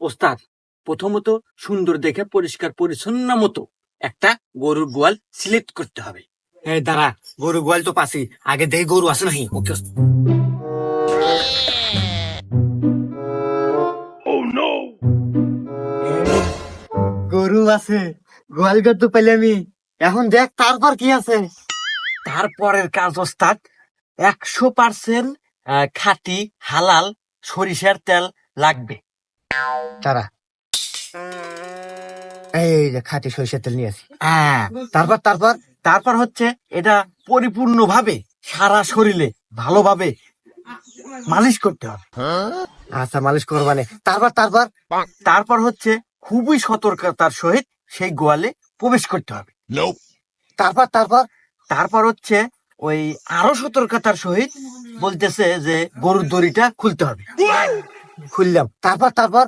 ওস্তাদ, প্রথমত সুন্দর দেখে পরিষ্কার পরিচ্ছন্ন মতো একটা গরুর গোয়াল সিলেক্ট করতে হবে। এই দাঁড়া, গরু গোয়াল তো পাছি, আগে দেই গরু আছে নাকি। ওকে গরু আছে, গোয়াল ঘর তো পেলে আমি। এখন দেখ তারপর কি আছে। তারপরের কাজ ওস্তাদ, 100% খাঁটি হালাল সরিষার তেল লাগবে। তারা এই যে খাঁটি সরিষার তেল নিয়ে আসি। হ্যাঁ, তারপর তারপর তারপর হচ্ছে এটা পরিপূর্ণভাবে সারা শরীরে ভালোভাবে মালিশ করতে হবে। আচ্ছা, মালিশ করবানে। তারপর তারপর তারপর হচ্ছে খুবই সতর্কতার সহিত সেই গোয়ালে প্রবেশ করতে হবে। তারপর তারপর তারপর হচ্ছে ওই আরো সতর্কতার সহিত বলতেছে যে গরুর দড়িটা খুলতে হবে। খুললাম। তারপর তারপর